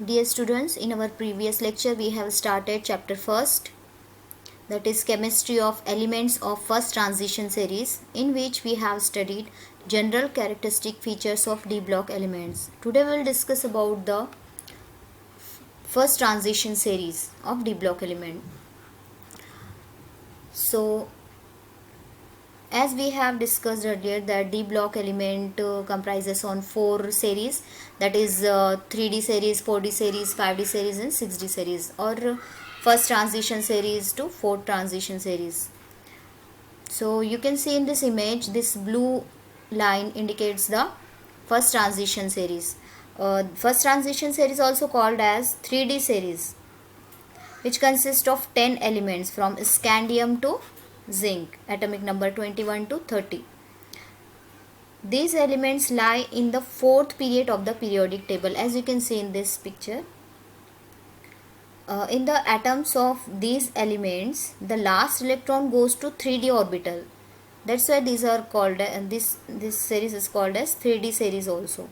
Dear students, in our previous lecture we have started chapter first, that is chemistry of elements of first transition series, in which we have studied general characteristic features of d block elements. Today we will discuss about the first transition series of d block element. So as we have discussed earlier that d block element comprises on four series, that is 3d series, 4d series, 5d series and 6d series, or first transition series to fourth transition series. So you can see in this image, this blue line indicates the first transition series. First transition series also called as 3d series, which consists of 10 elements from scandium to zinc, atomic number 21 to 30. These elements lie in the fourth period of the periodic table, as you can see in this picture. In the atoms of these elements, the last electron goes to 3d orbital. That's why these are called, this series is called as 3d series also.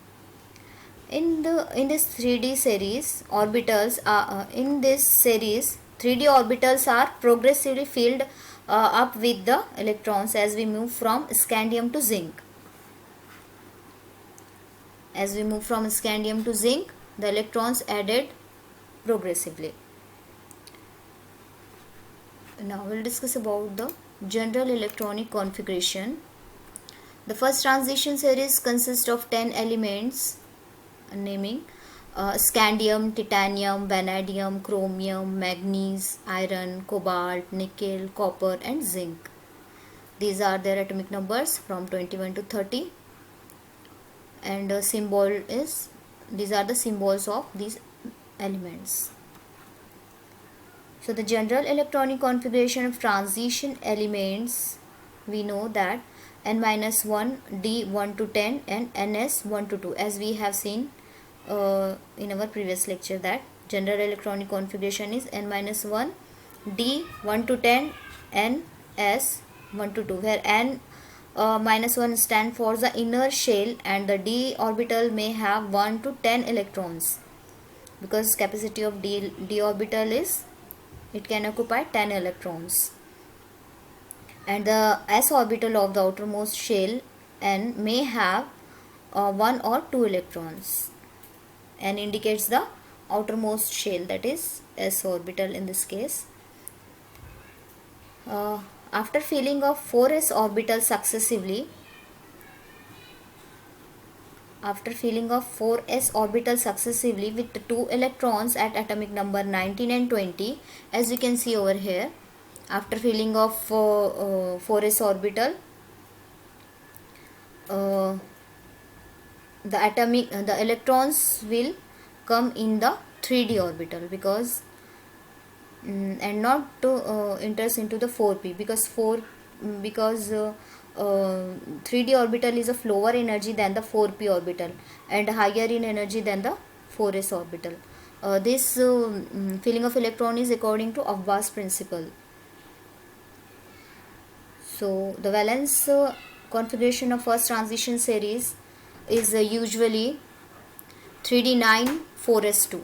In this 3d series, orbitals are in this series 3d orbitals are progressively filled up with the electrons as we move from scandium to zinc. As we move from scandium to zinc, the electrons added progressively. Now we'll discuss about the general electronic configuration. The first transition series consists of 10 elements, naming scandium, titanium, vanadium, chromium, manganese, iron, cobalt, nickel, copper and zinc. These are their atomic numbers from 21 to 30, and symbol is, these are the symbols of these elements. So the general electronic configuration of transition elements, we know that n-1, d 1 to 10 and ns 1 to 2, as we have seen in our previous lecture, that general electronic configuration is n-1, d 1 to 10, ns 1 to 2, where n minus 1 stand for the inner shell and the d orbital may have 1 to 10 electrons, because capacity of d orbital is, it can occupy 10 electrons, and the s orbital of the outermost shell n may have 1 or 2 electrons. N indicates the outermost shell, that is s orbital in this case. After filling of 4s orbitals successively, with 2 electrons at atomic number 19 and 20, as you can see over here, after filling of 4s orbital, the electrons will come in the 3d orbital, because and not enters into the 4p, because 3d orbital is of lower energy than the 4p orbital and higher in energy than the 4s orbital. This filling of electron is according to Aufbau's principle. So the valence configuration of first transition series is usually 3d9 4s2,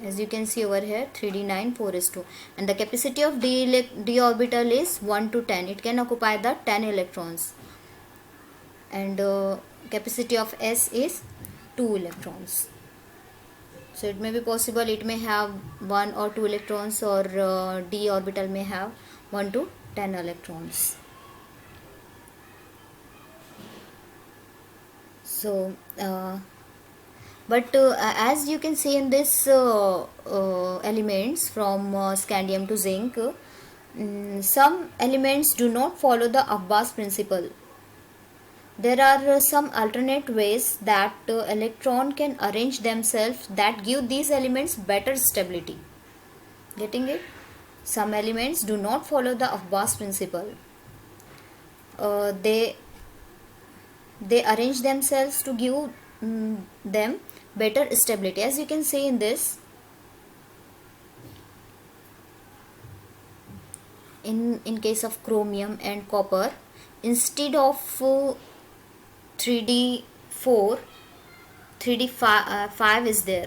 as you can see over here, 3d9 4s2, and the capacity of d orbital is 1 to 10, it can occupy the 10 electrons, and capacity of s is 2 electrons. So it may be possible it may have 1 or 2 electrons, or d orbital may have 1 to 10 electrons. So as you can see in this elements from scandium to zinc, some elements do not follow the Aufbau's principle. There are some alternate ways that electron can arrange themselves that give these elements better stability. Getting it? Some elements do not follow the Aufbau's principle. They arrange themselves to give them better stability, as you can see in this. In case of chromium and copper, instead of 3d4, 3d5 is there,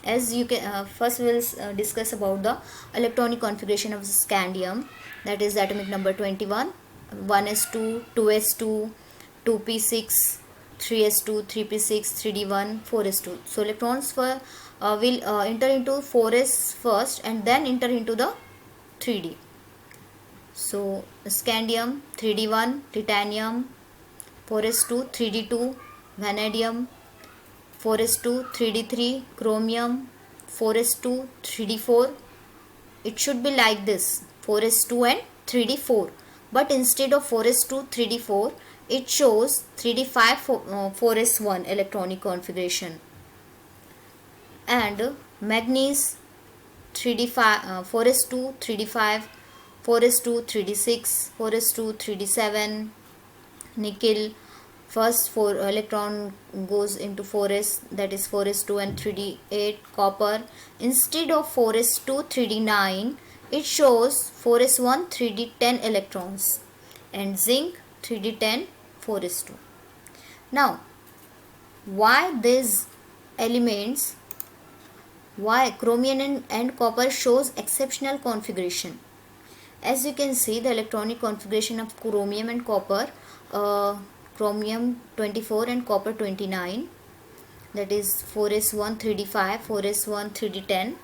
As you can first we'll discuss about the electronic configuration of scandium, that is atomic number 21, 1s2, 2s2, 2p6, 3s2, 3p6, 3d1, 4s2. So electrons will enter into 4s first and then enter into the 3d. So scandium 3d1, titanium 4s2, 3d2, vanadium 4s2, 3d3, chromium 4s2, 3d4. It should be like this, 4s2 and 3d4, but instead of 4s2, 3d4, it shows 3d5, 4s1 electronic configuration. And manganese 3d5, 4s2, 3d5, 4s2, 3d6, 4s2, 3d7. Nickel, first 4 electron goes into 4s, that is 4s2 and 3d8. Copper, instead of 4s2, 3d9, it shows 4s1, 3d10 electrons. And zinc 3d10, 4s2. Now why these elements, why chromium and copper shows exceptional configuration? As you can see, the electronic configuration of chromium and copper, chromium 24 and copper 29, that is 4s1, 3d5, 4s1, 3d10.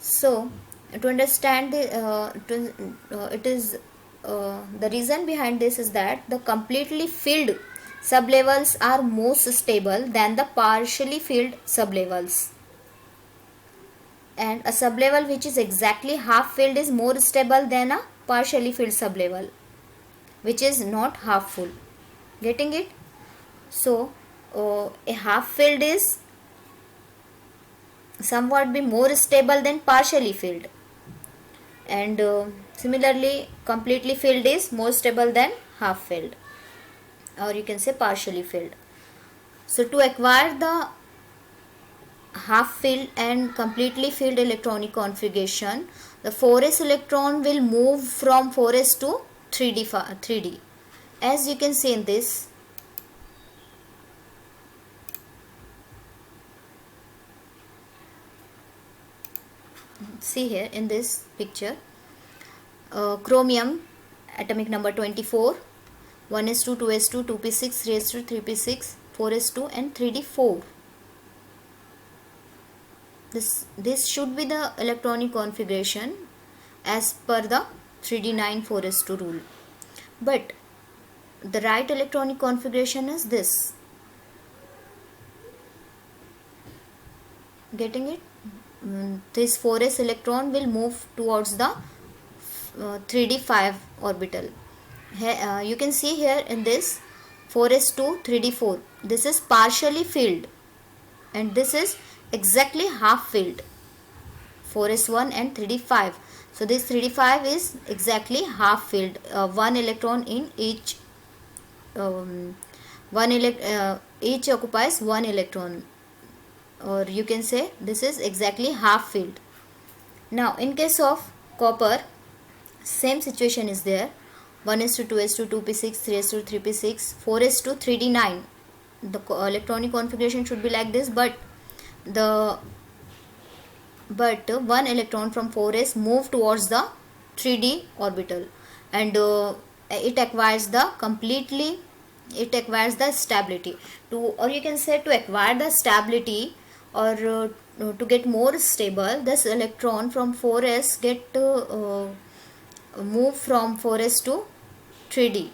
So to understand it is the reason behind this is that the completely filled sublevels are most stable than the partially filled sublevels, and a sublevel which is exactly half filled is more stable than a partially filled sublevel which is not half full. Getting it? So a half filled is somewhat be more stable than partially filled, and similarly completely filled is more stable than half filled, or you can say partially filled. So to acquire the half filled and completely filled electronic configuration, the 4s electron will move from 4s to 3d. As you can see in this, see here in this picture, chromium atomic number 24, 1s2, 2s2, 2p6, 3s2, 3p6, 4s2 and 3d4. This should be the electronic configuration as per the 3d9, 4s2 rule. But the right electronic configuration is this. Getting it? This 4s electron will move towards the 3d5 orbital. Here, you can see here in this 4s2, 3d4. This is partially filled and this is exactly half filled, 4s1 and 3d5. So this 3d5 is exactly half filled, one electron in each, each occupies one electron, or you can say this is exactly half filled. Now in case of copper, same situation is there, 1s2, 2s2, 2p6, 3s2, 3p6, 4s2, 3d9. The electronic configuration should be like this, but one electron from 4s move towards the 3d orbital, and it acquires the stability to, or you can say to acquire the stability, or to get more stable, this electron from 4s get move from 4s to 3d,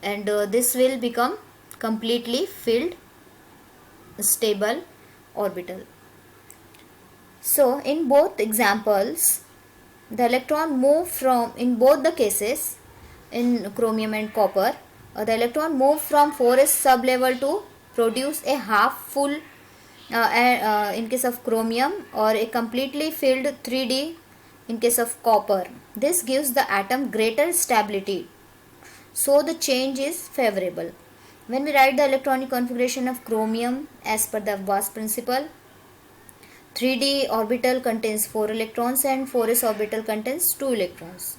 and this will become completely filled stable orbital. So in both examples, the electron move from, in both the cases, in chromium and copper, the electron move from 4s sublevel to produce a half full, in case of chromium, or a completely filled 3d in case of copper. This gives the atom greater stability, so the change is favorable. When we write the electronic configuration of chromium as per the Watt's principle, 3d orbital contains 4 electrons and 4s orbital contains 2 electrons.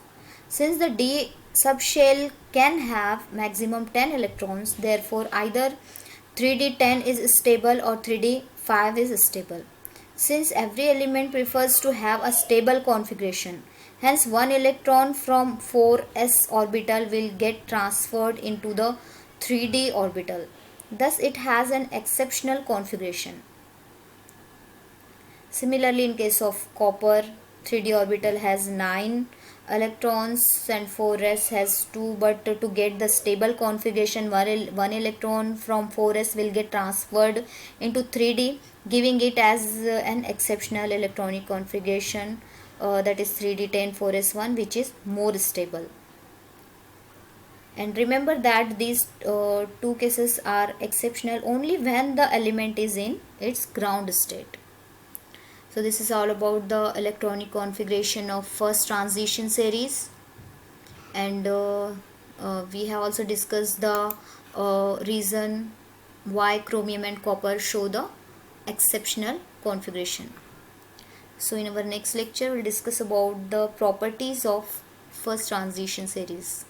Since the d subshell can have maximum 10 electrons, therefore either 3d10 is stable or 3d 5 is stable. Since every element prefers to have a stable configuration, hence one electron from 4s orbital will get transferred into the 3d orbital. Thus it has an exceptional configuration. Similarly, in case of copper, 3d orbital has 9 electrons and 4s has 2, but to get the stable configuration, one electron from 4s will get transferred into 3d, giving it as an exceptional electronic configuration, that is 3d10 4s1, which is more stable. And remember that these two cases are exceptional only when the element is in its ground state. So this is all about the electronic configuration of first transition series, and we have also discussed the reason why chromium and copper show the exceptional configuration. So in our next lecture we'll discuss about the properties of first transition series.